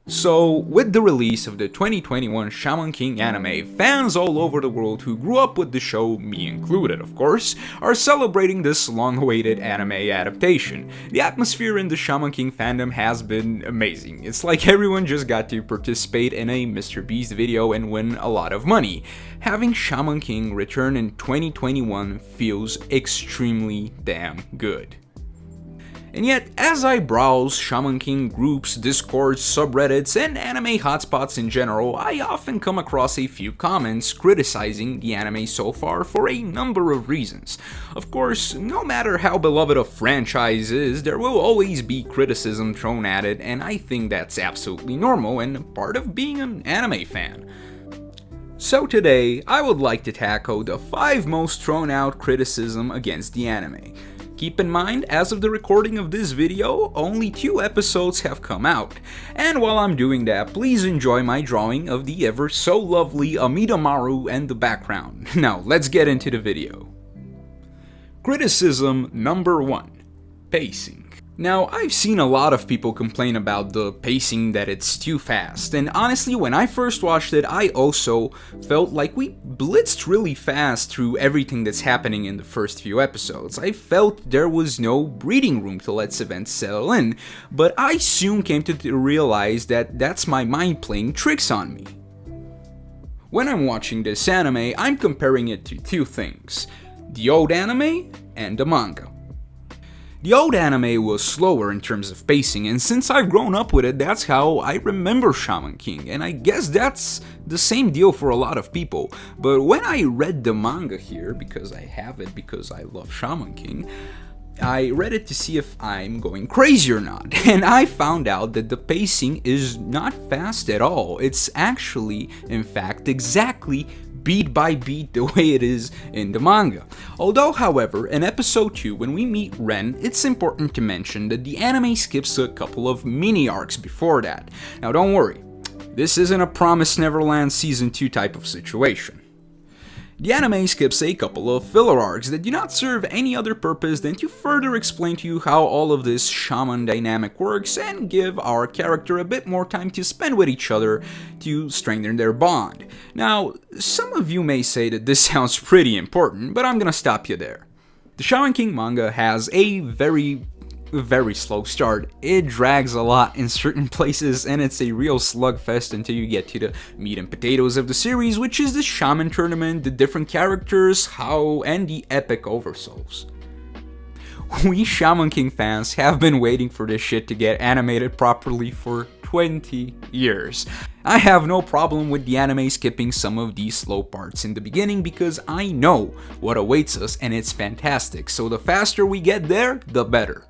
So, with the release of the 2021 Shaman King anime, fans all over the world who grew up with the show, me included of course, are celebrating this long-awaited anime adaptation. The atmosphere in the Shaman King fandom has been amazing. It's like everyone just got to participate in a Mr. Beast video and win a lot of money. Having Shaman King return in 2021 feels extremely damn good. And yet, as I browse Shaman King groups, discords, subreddits, and anime hotspots in general, I often come across a few comments criticizing the anime so far for a number of reasons. Of course, no matter how beloved a franchise is, there will always be criticism thrown at it, and I think that's absolutely normal and part of being an anime fan. So today, I would like to tackle the 5 most thrown out criticism against the anime. Keep in mind, as of the recording of this video, only 2 episodes have come out. And while I'm doing that, please enjoy my drawing of the ever so lovely Amidamaru and the background. Now, let's get into the video. Criticism number 1. Pacing. Now, I've seen a lot of people complain about the pacing, that it's too fast, and honestly, when I first watched it, I also felt like we blitzed really fast through everything that's happening in the first few episodes. I felt there was no breathing room to let events settle in, but I soon came to realize that that's my mind playing tricks on me. When I'm watching this anime, I'm comparing it to 2 things: the old anime and the manga. The old anime was slower in terms of pacing, and since I've grown up with it, that's how I remember Shaman King, and I guess that's the same deal for a lot of people. But when I read the manga here, because I have it because I love Shaman King, I read it to see if I'm going crazy or not, and I found out that the pacing is not fast at all. It's actually, in fact, exactly beat by beat the way it is in the manga. Although, however, in episode 2, when we meet Ren, it's important to mention that the anime skips a couple of mini arcs before that. Now don't worry, this isn't a Promised Neverland Season 2 type of situation. The anime skips a couple of filler arcs that do not serve any other purpose than to further explain to you how all of this shaman dynamic works and give our character a bit more time to spend with each other to strengthen their bond. Now, some of you may say that this sounds pretty important, but I'm gonna stop you there. The Shaman King manga has a very slow start. It drags a lot in certain places, and it's a real slugfest until you get to the meat and potatoes of the series, which is the Shaman Tournament, the different characters, and the epic oversouls. We Shaman King fans have been waiting for this shit to get animated properly for 20 years. I have no problem with the anime skipping some of these slow parts in the beginning because I know what awaits us and it's fantastic, so the faster we get there, the better.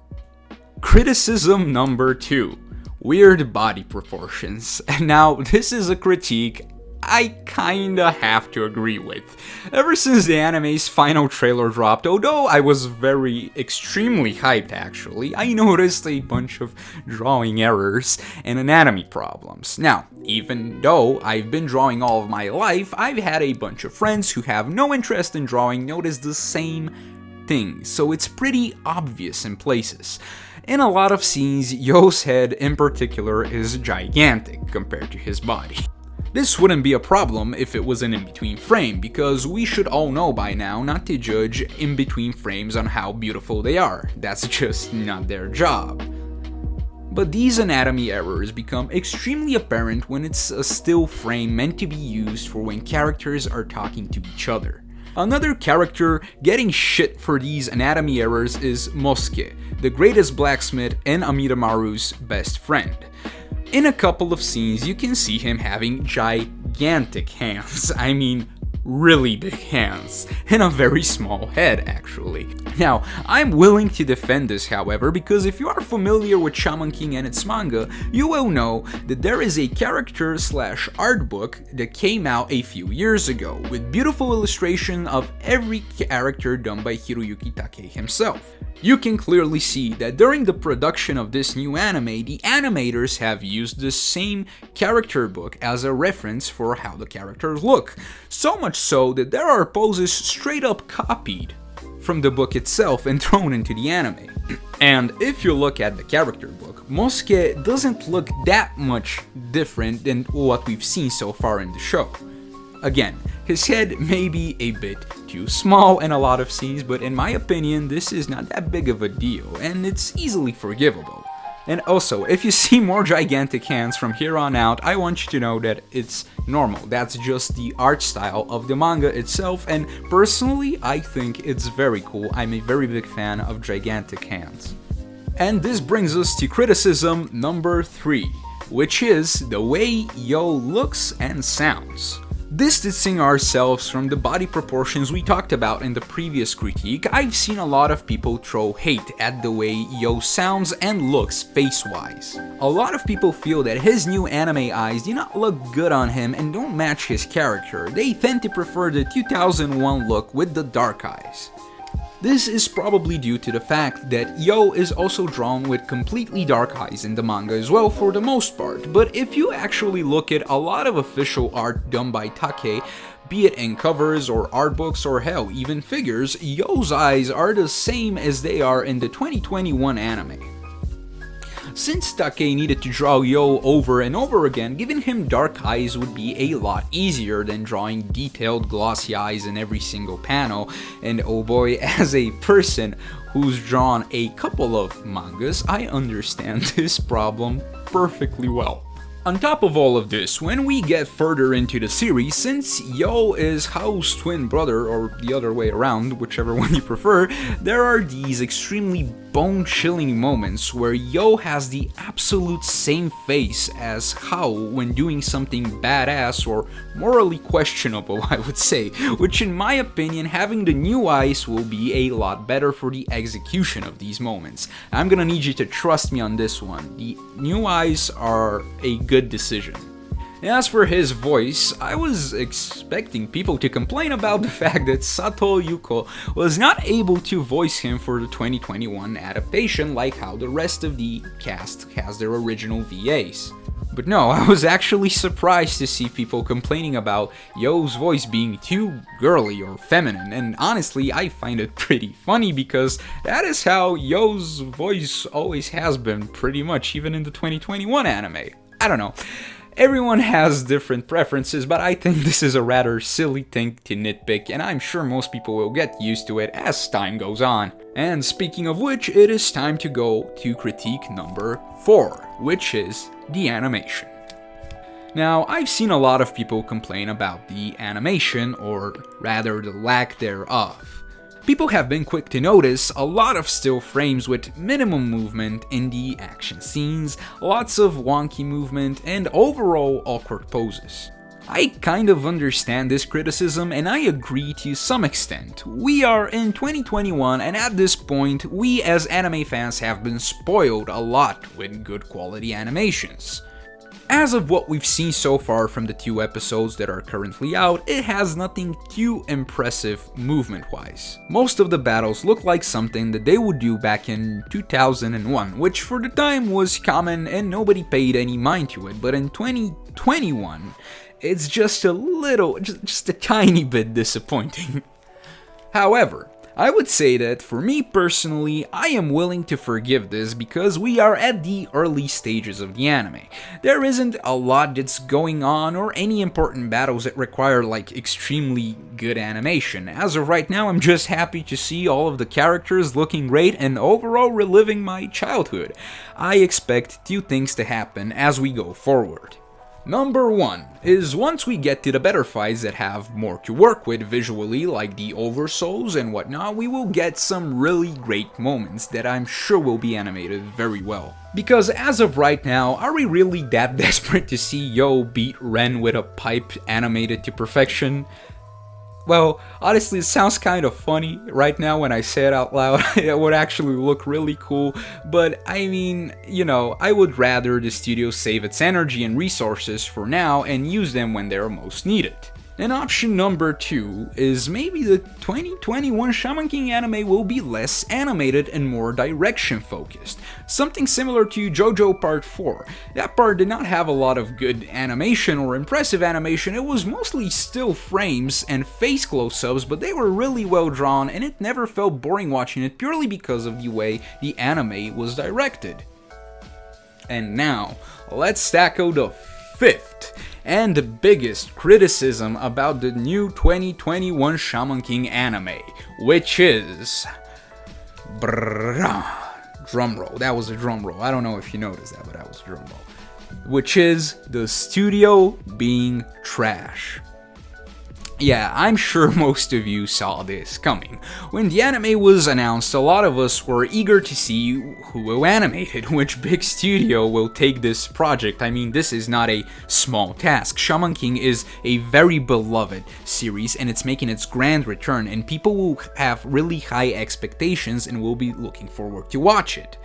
Criticism number 2. Weird body proportions. Now, this is a critique I kinda have to agree with. Ever since the anime's final trailer dropped, although I was extremely hyped actually, I noticed a bunch of drawing errors and anatomy problems. Now, even though I've been drawing all of my life, I've had a bunch of friends who have no interest in drawing notice the same thing, so it's pretty obvious in places. In a lot of scenes, Yo's head in particular is gigantic compared to his body. This wouldn't be a problem if it was an in-between frame, because we should all know by now not to judge in-between frames on how beautiful they are. That's just not their job. But these anatomy errors become extremely apparent when it's a still frame meant to be used for when characters are talking to each other. Another character getting shit for these anatomy errors is Mosuke, the greatest blacksmith and Amidamaru's best friend. In a couple of scenes, you can see him having gigantic hands. I mean, really big hands, and a very small head actually. Now, I'm willing to defend this, however, because if you are familiar with Shaman King and its manga, you will know that there is a character/art book that came out a few years ago, with beautiful illustration of every character done by Hiroyuki Takei himself. You can clearly see that during the production of this new anime, the animators have used the same character book as a reference for how the characters look. So much so that there are poses straight up copied from the book itself and thrown into the anime. And if you look at the character book, Mosuke doesn't look that much different than what we've seen so far in the show. Again, his head may be a bit too small in a lot of scenes, but in my opinion, this is not that big of a deal, and it's easily forgivable. And also, if you see more gigantic hands from here on out, I want you to know that it's normal. That's just the art style of the manga itself, and personally, I think it's very cool. I'm a very big fan of gigantic hands. And this brings us to criticism number 3, which is the way Yo looks and sounds. Distancing ourselves from the body proportions we talked about in the previous critique, I've seen a lot of people throw hate at the way Yo sounds and looks face-wise. A lot of people feel that his new anime eyes do not look good on him and don't match his character. They tend to prefer the 2001 look with the dark eyes. This is probably due to the fact that Yo is also drawn with completely dark eyes in the manga as well for the most part, but if you actually look at a lot of official art done by Take, be it in covers or art books or hell, even figures, Yo's eyes are the same as they are in the 2021 anime. Since Take needed to draw Yo over and over again, giving him dark eyes would be a lot easier than drawing detailed glossy eyes in every single panel, and oh boy, as a person who's drawn a couple of mangas, I understand this problem perfectly well. On top of all of this, when we get further into the series, since Yo is Hao's twin brother, or the other way around, whichever one you prefer, there are these extremely bone-chilling moments where Yo has the absolute same face as Hao when doing something badass or morally questionable, I would say, which in my opinion, having the new eyes will be a lot better for the execution of these moments. I'm gonna need you to trust me on this one. The new eyes are a good decision. As for his voice, I was expecting people to complain about the fact that Sato Yuko was not able to voice him for the 2021 adaptation like how the rest of the cast has their original VAs. But no, I was actually surprised to see people complaining about Yo's voice being too girly or feminine, and honestly, I find it pretty funny because that is how Yo's voice always has been, pretty much, even in the 2021 anime. I don't know. Everyone has different preferences, but I think this is a rather silly thing to nitpick, and I'm sure most people will get used to it as time goes on. And speaking of which, it is time to go to critique number 4, which is the animation. Now, I've seen a lot of people complain about the animation, or rather the lack thereof. People have been quick to notice a lot of still frames with minimum movement in the action scenes, lots of wonky movement, and overall awkward poses. I kind of understand this criticism and I agree to some extent. We are in 2021 and at this point, we as anime fans have been spoiled a lot with good quality animations. As of what we've seen so far from the 2 episodes that are currently out, it has nothing too impressive movement-wise. Most of the battles look like something that they would do back in 2001, which for the time was common and nobody paid any mind to it, but in 2021, it's just a tiny bit disappointing. However, I would say that for me personally, I am willing to forgive this because we are at the early stages of the anime. There isn't a lot that's going on or any important battles that require like extremely good animation. As of right now, I'm just happy to see all of the characters looking great and overall reliving my childhood. I expect 2 things to happen as we go forward. Number 1 is once we get to the better fights that have more to work with visually, like the oversouls and whatnot, we will get some really great moments that I'm sure will be animated very well. Because as of right now, are we really that desperate to see Yo beat Ren with a pipe animated to perfection? Well, honestly, it sounds kind of funny right now when I say it out loud. It would actually look really cool, but I mean, you know, I would rather the studio save its energy and resources for now and use them when they're most needed. And option number 2 is maybe the 2021 Shaman King anime will be less animated and more direction focused. Something similar to JoJo Part 4. That part did not have a lot of good animation or impressive animation, it was mostly still frames and face close-ups, but they were really well drawn and it never felt boring watching it purely because of the way the anime was directed. And now, let's tackle the 5th and the biggest criticism about the new 2021 Shaman King anime, which is... drumroll. That was a drumroll. I don't know if you noticed that, but that was a drumroll. Which is the studio being trash. Yeah, I'm sure most of you saw this coming. When the anime was announced, a lot of us were eager to see who will animate it, which big studio will take this project. I mean, this is not a small task. Shaman King is a very beloved series and it's making its grand return, and people will have really high expectations and will be looking forward to watch it.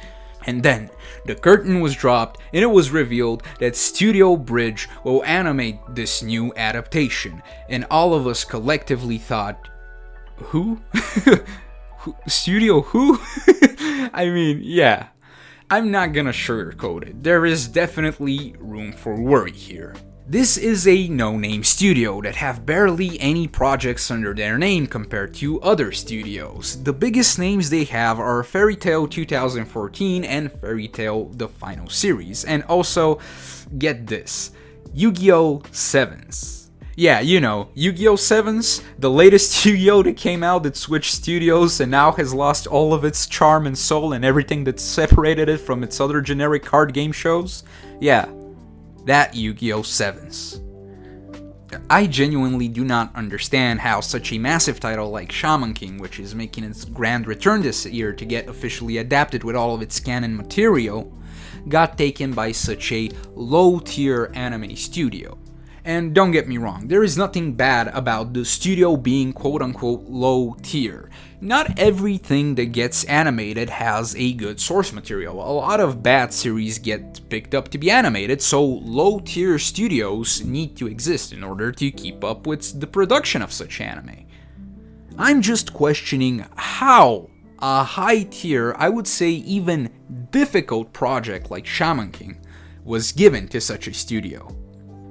And then, the curtain was dropped and it was revealed that Studio Bridge will animate this new adaptation. And all of us collectively thought, who? Studio who? I mean, yeah. I'm not gonna sugarcoat it. There is definitely room for worry here. This is a no-name studio that have barely any projects under their name compared to other studios. The biggest names they have are Fairy Tail 2014 and Fairy Tail The Final Series, and also, get this, Yu-Gi-Oh! 7s. Yeah, you know, Yu-Gi-Oh! 7s, the latest Yu-Gi-Oh! That came out that switched studios and now has lost all of its charm and soul and everything that separated it from its other generic card game shows. Yeah. That Yu-Gi-Oh! 7s. I genuinely do not understand how such a massive title like Shaman King, which is making its grand return this year to get officially adapted with all of its canon material, got taken by such a low-tier anime studio. And don't get me wrong, there is nothing bad about the studio being quote-unquote low-tier. Not everything that gets animated has a good source material. A lot of bad series get picked up to be animated, so low-tier studios need to exist in order to keep up with the production of such anime. I'm just questioning how a high-tier, I would say even difficult project like Shaman King was given to such a studio.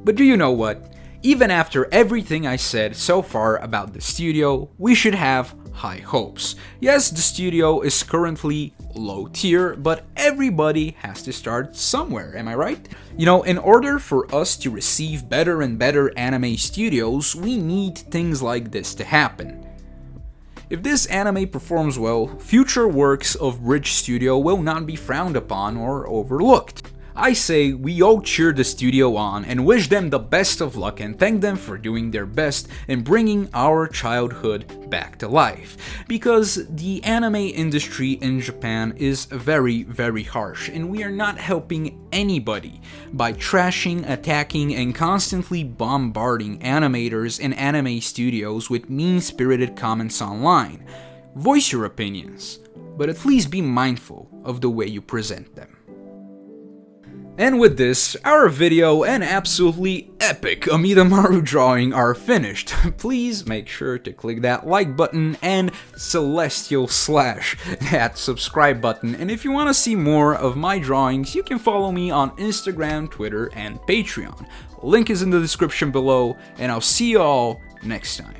But do you know what? Even after everything I said so far about the studio, we should have high hopes. Yes, the studio is currently low tier, but everybody has to start somewhere, am I right? You know, in order for us to receive better and better anime studios, we need things like this to happen. If this anime performs well, future works of Bridge Studio will not be frowned upon or overlooked. I say we all cheer the studio on and wish them the best of luck and thank them for doing their best in bringing our childhood back to life. Because the anime industry in Japan is very, very harsh, and we are not helping anybody by trashing, attacking, and constantly bombarding animators and anime studios with mean-spirited comments online. Voice your opinions, but at least be mindful of the way you present them. And with this, our video and absolutely epic Amidamaru drawing are finished. Please make sure to click that like button and celestial slash that subscribe button. And if you want to see more of my drawings, you can follow me on Instagram, Twitter, and Patreon. Link is in the description below, and I'll see you all next time.